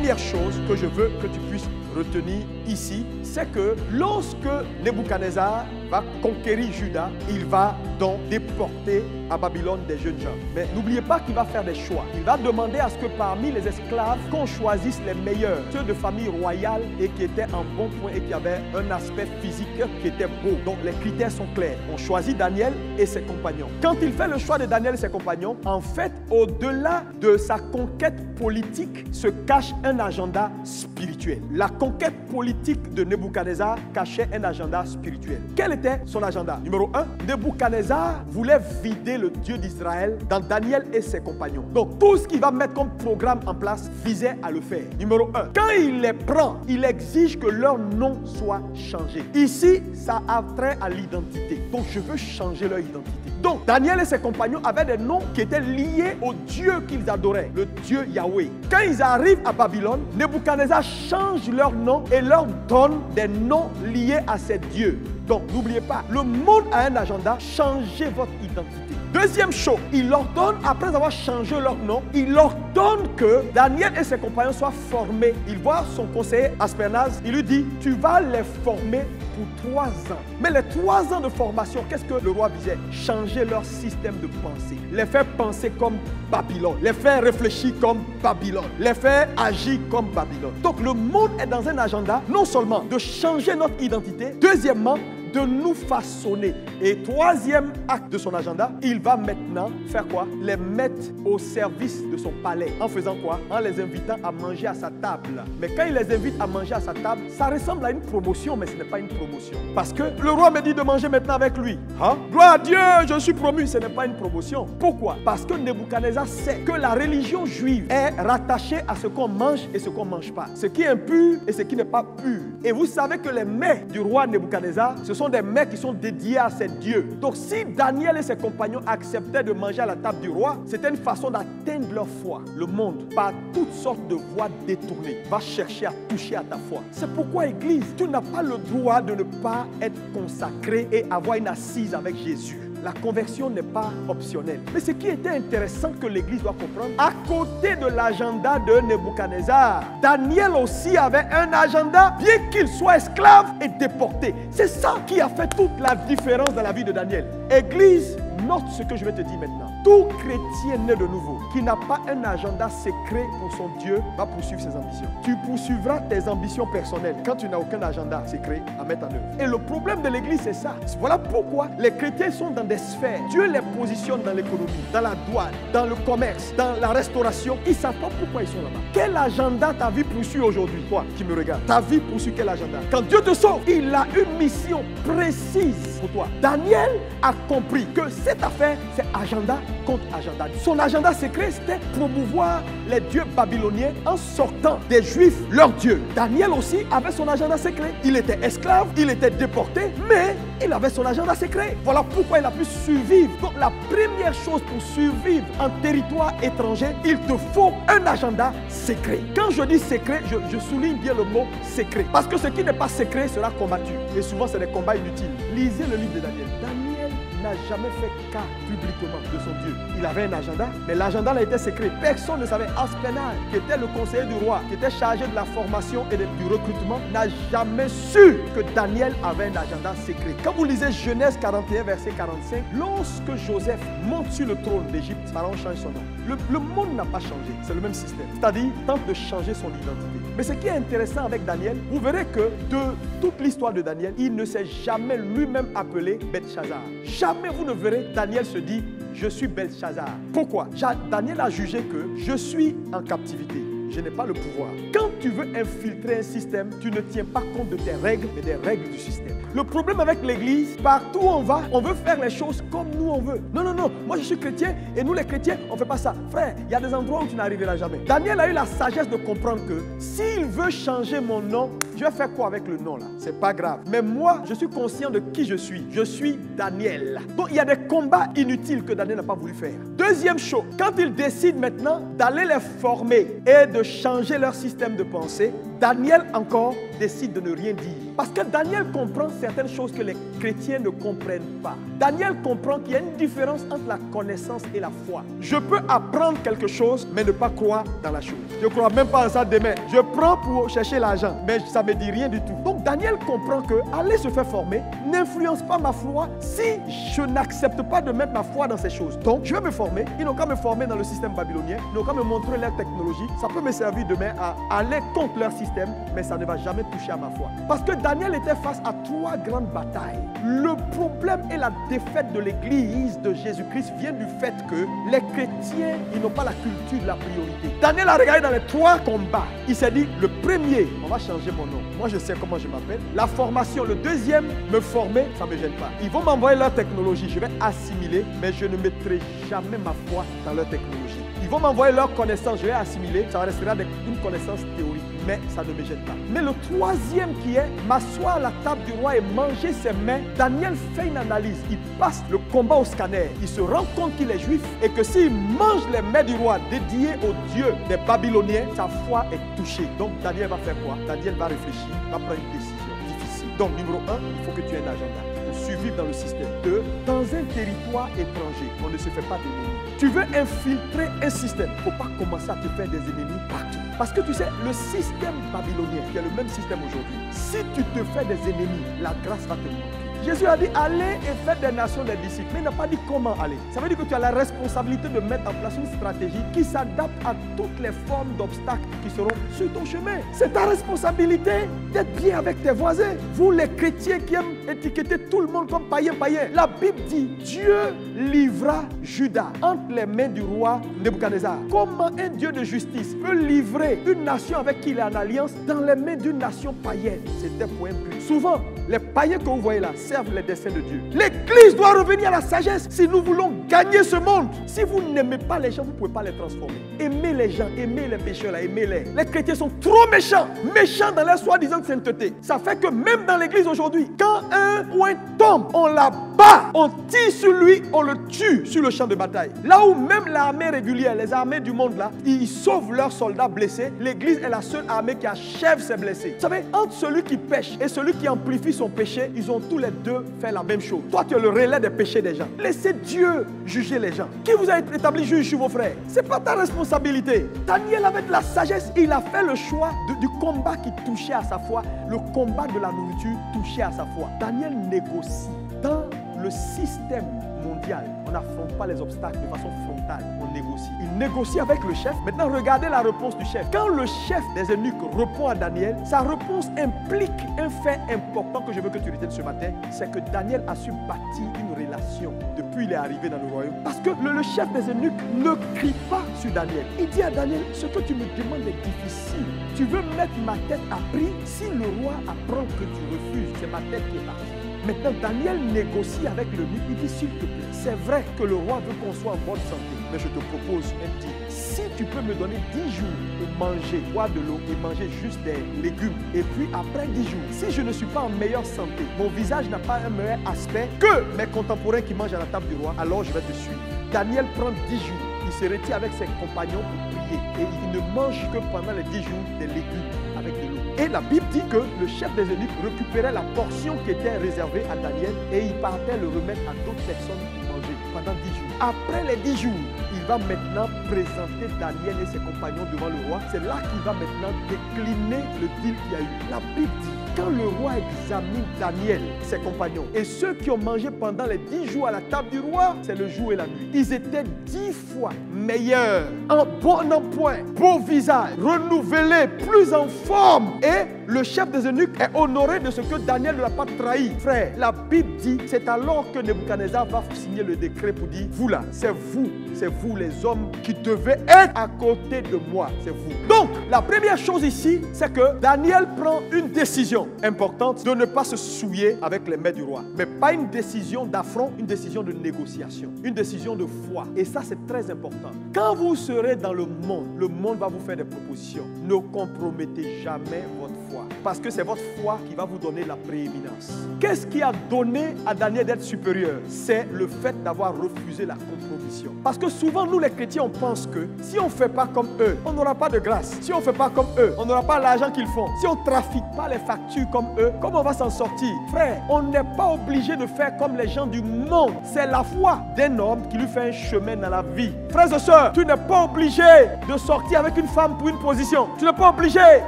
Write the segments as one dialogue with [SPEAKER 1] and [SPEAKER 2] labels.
[SPEAKER 1] première chose que je veux que tu puisses retenir ici, c'est que lorsque Nebuchadnezzar va conquérir Juda, il va donc déporter à Babylone des jeunes gens. Mais n'oubliez pas qu'il va faire des choix. Il va demander à ce que parmi les esclaves, qu'on choisisse les meilleurs, ceux de famille royale et qui étaient en bon point et qui avaient un aspect physique qui était beau. Donc les critères sont clairs. On choisit Daniel et ses compagnons. Quand il fait le choix de Daniel et ses compagnons, en fait, au-delà de sa conquête politique, se cache un agenda spirituel. La conquête politique de Nebuchadnezzar cachait un agenda spirituel. Quel était son agenda? Numéro 1, Nebuchadnezzar voulait vider le Dieu d'Israël dans Daniel et ses compagnons. Donc tout ce qu'il va mettre comme programme en place visait à le faire. Numéro 1, quand il les prend, il exige que leur nom soit changé. Ici, ça a trait à l'identité. Donc je veux changer leur identité. Donc Daniel et ses compagnons avaient des noms qui étaient liés au Dieu qu'ils adoraient, le Dieu Yahweh. Quand ils arrivent à Babylone, Nebuchadnezzar change leur nom et leur donne des noms liés à ces dieux. Donc n'oubliez pas, le monde a un agenda, changez votre identité. Deuxième chose, il leur donne, après avoir changé leur nom, il leur donne que Daniel et ses compagnons soient formés. Il voit son conseiller Aspenaz, il lui dit, tu vas les former pour 3 ans. Mais les 3 ans de formation, qu'est-ce que le roi visait? Changer leur système de pensée. Les faire penser comme Babylone. Les faire réfléchir comme Babylone. Les faire agir comme Babylone. Donc le monde est dans un agenda, non seulement de changer notre identité, deuxièmement, de nous façonner. Et troisième acte de son agenda, il va maintenant faire quoi? Les mettre au service de son palais. En faisant quoi? En les invitant à manger à sa table. Mais quand il les invite à manger à sa table, ça ressemble à une promotion, mais ce n'est pas une promotion. Parce que le roi me dit de manger maintenant avec lui. Hein? Gloire à Dieu, je suis promu. Ce n'est pas une promotion. Pourquoi? Parce que Nebuchadnezzar sait que la religion juive est rattachée à ce qu'on mange et ce qu'on ne mange pas. Ce qui est impur et ce qui n'est pas pur. Et vous savez que les mets du roi Nebuchadnezzar, ce sont des mets qui sont dédiés à ces dieux. Donc si Daniel et ses compagnons acceptaient de manger à la table du roi, c'était une façon d'atteindre leur foi. Le monde, par toutes sortes de voies détournées, va chercher à toucher à ta foi. C'est pourquoi, Église, tu n'as pas le droit de ne pas être consacré et avoir une assise avec Jésus. La conversion n'est pas optionnelle. Mais ce qui était intéressant que l'Église doit comprendre, à côté de l'agenda de Nebuchadnezzar, Daniel aussi avait un agenda, bien qu'il soit esclave et déporté. C'est ça qui a fait toute la différence dans la vie de Daniel. Église, note ce que je vais te dire maintenant. Tout chrétien né de nouveau, qui n'a pas un agenda secret pour son Dieu, va poursuivre ses ambitions. Tu poursuivras tes ambitions personnelles quand tu n'as aucun agenda secret à mettre en œuvre. Et le problème de l'Église, c'est ça. Voilà pourquoi les chrétiens sont dans des sphères. Dieu les positionne dans l'économie, dans la douane, dans le commerce, dans la restauration. Ils ne savent pas pourquoi ils sont là-bas. Quel agenda ta vie poursuit aujourd'hui? Toi qui me regardes, ta vie poursuit quel agenda? Quand Dieu te sauve, il a une mission précise pour toi. Daniel a compris que cette affaire, c'est agenda contre agenda. Son agenda secret, c'était promouvoir les dieux babyloniens en sortant des Juifs leurs dieux. Daniel aussi avait son agenda secret. Il était esclave, il était déporté, mais il avait son agenda secret. Voilà pourquoi il a pu survivre. Donc la première chose pour survivre en territoire étranger, il te faut un agenda secret. Quand je dis secret, je souligne bien le mot secret. Parce que ce qui n'est pas secret sera combattu. Et souvent, c'est des combats inutiles. Lisez le livre de Daniel. Daniel n'a jamais fait cas publiquement de son Dieu. Il avait un agenda, mais l'agenda là était secret. Personne ne savait. Aspenaz, qui était le conseiller du roi, qui était chargé de la formation et du recrutement, n'a jamais su que Daniel avait un agenda secret. Quand vous lisez Genèse 41, verset 45, lorsque Joseph monte sur le trône d'Égypte, Pharaon change son nom. Le monde n'a pas changé, c'est le même système. C'est-à-dire, il tente de changer son identité. Mais ce qui est intéressant avec Daniel, vous verrez que de toute l'histoire de Daniel, il ne s'est jamais lui-même appelé Belchazzar. Jamais vous ne verrez Daniel se dire « Je suis Belchazzar ». Pourquoi? Daniel a jugé que je suis en captivité. Je n'ai pas le pouvoir. Quand tu veux infiltrer un système, tu ne tiens pas compte de tes règles, mais des règles du système. Le problème avec l'Église, partout où on va, on veut faire les choses comme nous on veut. Non, non, non, moi je suis chrétien et nous les chrétiens, on ne fait pas ça. Frère, il y a des endroits où tu n'arriveras jamais. Daniel a eu la sagesse de comprendre que s'il veut changer mon nom, je vais faire quoi avec le nom là? C'est pas grave. Mais moi, je suis conscient de qui je suis. Je suis Daniel. Donc il y a des combats inutiles que Daniel n'a pas voulu faire. Deuxième chose, quand il décide maintenant d'aller les former et de changer leur système de pensée, Daniel encore décide de ne rien dire. Parce que Daniel comprend certaines choses que les chrétiens ne comprennent pas. Daniel comprend qu'il y a une différence entre la connaissance et la foi. Je peux apprendre quelque chose, mais ne pas croire dans la chose. Je ne crois même pas en ça demain. Je prends pour chercher l'argent, mais ça ne me dit rien du tout. Donc Daniel comprend que aller se faire former n'influence pas ma foi si je n'accepte pas de mettre ma foi dans ces choses. Donc je vais me former. Ils n'ont qu'à me former dans le système babylonien. Ils n'ont qu'à me montrer leur technologie. Ça peut me servir demain à aller contre leur système, mais ça ne va jamais toucher à ma foi. Parce que Daniel était face à 3 grandes batailles. Le problème et la défaite de l'église de Jésus-Christ vient du fait que les chrétiens, ils n'ont pas la culture de la priorité. Daniel a regardé dans les 3 combats. Il s'est dit, le premier, on va changer mon nom. Moi, je sais comment je m'appelle. La formation, le deuxième, me former, ça ne me gêne pas. Ils vont m'envoyer leur technologie. Je vais assimiler, mais je ne mettrai jamais ma foi dans leur technologie. Ils vont m'envoyer leur connaissance, je vais assimiler. Ça restera une connaissance théorique, mais ça ne me gêne pas. Mais le troisième qui est m'asseoir à la table du roi et manger ses mets, Daniel fait une analyse. Il passe le combat au scanner. Il se rend compte qu'il est juif et que s'il mange les mets du roi dédiés au Dieu des Babyloniens, sa foi est touchée. Donc Daniel va faire quoi? Daniel va réfléchir, va prendre une décision difficile. Donc numéro 1, il faut que tu aies un agenda pour survivre dans le système. 2, dans un territoire étranger, on ne se fait pas d'ennemis. Tu veux infiltrer un système, il ne faut pas commencer à te faire des ennemis partout. Parce que tu sais, le système babylonien, qui est le même système aujourd'hui, si tu te fais des ennemis, la grâce va te manquer. Jésus a dit, allez et faites des nations des disciples. Mais il n'a pas dit comment aller. Ça veut dire que tu as la responsabilité de mettre en place une stratégie qui s'adapte à toutes les formes d'obstacles qui seront sur ton chemin. C'est ta responsabilité d'être bien avec tes voisins. Vous les chrétiens qui aiment étiqueter tout le monde comme païen. La Bible dit, Dieu livra Juda entre les mains du roi Nebuchadnezzar. Comment un Dieu de justice peut livrer une nation avec qui il est en alliance dans les mains d'une nation païenne? C'était pour un but. Souvent, les païens que vous voyez là servent les desseins de Dieu. L'Église doit revenir à la sagesse si nous voulons gagner ce monde. Si vous n'aimez pas les gens, vous ne pouvez pas les transformer. Aimez les gens, aimez les pécheurs là, aimez-les. Les chrétiens sont trop méchants, méchants dans leur soi-disant sainteté. Ça fait que même dans l'Église aujourd'hui, quand un point tombe, on l'abat, on tire sur lui, on le tue sur le champ de bataille. Là où même l'armée régulière, les armées du monde là, ils sauvent leurs soldats blessés, l'Église est la seule armée qui achève ses blessés. Vous savez, entre celui qui pêche et celui qui amplifie son péché, ils ont tous les deux fait la même chose. Toi, tu es le relais des péchés des gens. Laissez Dieu juger les gens. Qui vous a établi juge sur vos frères? Ce n'est pas ta responsabilité. Daniel avait de la sagesse. Il a fait le choix du combat qui touchait à sa foi. Le combat de la nourriture touchait à sa foi. Daniel négocie. Dans le système mondial, on n'affronte pas les obstacles de façon frontale, on négocie. Il négocie avec le chef. Maintenant, regardez la réponse du chef. Quand le chef des eunuques répond à Daniel, sa réponse implique un fait important que je veux que tu retiennes ce matin, c'est que Daniel a su bâtir une relation depuis qu'il est arrivé dans le royaume. Parce que le chef des eunuques ne crie pas sur Daniel. Il dit à Daniel, ce que tu me demandes est difficile. Tu veux mettre ma tête à prix? Si le roi apprend que tu refuses, c'est ma tête qui est partie. Maintenant, Daniel négocie avec l'eunuque. Il dit, s'il te plaît, c'est vrai que le roi veut qu'on soit en bonne santé, mais je te propose un deal. Si tu peux me donner 10 jours pour manger, boire de l'eau et manger juste des légumes, et puis après 10 jours, si je ne suis pas en meilleure santé, mon visage n'a pas un meilleur aspect que mes contemporains qui mangent à la table du roi, alors je vais te suivre. Daniel prend 10 jours. Il se retire avec ses compagnons pour prier. Et il ne mange que pendant les 10 jours des légumes avec de l'eau. Et la Bible dit que le chef des eunuques récupérait la portion qui était réservée à Daniel et il partait le remettre à d'autres personnes pour manger pendant 10 jours. Après les 10 jours, il va maintenant présenter Daniel et ses compagnons devant le roi. C'est là qu'il va maintenant décliner le deal qu'il y a eu. La Bible dit, quand le roi examine Daniel, ses compagnons, et ceux qui ont mangé pendant les 10 jours à la table du roi, c'est le jour et la nuit. Ils étaient 10 fois meilleurs, en bon emploi, beau visage, renouvelés, plus en forme. Et le chef des eunuques est honoré de ce que Daniel ne l'a pas trahi. Frère, la Bible dit, c'est alors que Nebuchadnezzar va signer le décret pour dire, vous là, c'est vous les hommes qui devez être à côté de moi, c'est vous. Donc, la première chose ici, c'est que Daniel prend une décision importante de ne pas se souiller avec les mains du roi. Mais pas une décision d'affront, une décision de négociation, une décision de foi. Et ça, c'est très important. Quand vous serez dans le monde va vous faire des propositions. Ne compromettez jamais votre foi. parce que c'est votre foi qui va vous donner la prééminence. Qu'est-ce qui a donné à Daniel d'être supérieur? C'est le fait d'avoir refusé la compromission. Parce que souvent, nous les chrétiens, on pense que si on ne fait pas comme eux, on n'aura pas de grâce. Si on ne fait pas comme eux, on n'aura pas l'argent qu'ils font. Si on ne trafique pas les factures comme eux, comment on va s'en sortir? Frère, on n'est pas obligé de faire comme les gens du monde. C'est la foi d'un homme qui lui fait un chemin dans la vie. Frères et sœurs, tu n'es pas obligé de sortir avec une femme pour une position. Tu n'es pas obligé,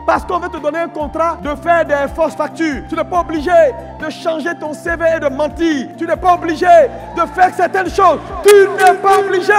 [SPEAKER 1] parce qu'on veut te donner un contrat, de faire des fausses factures. Tu n'es pas obligé de changer ton CV et de mentir. Tu n'es pas obligé de faire certaines choses. Tu n'es pas obligé.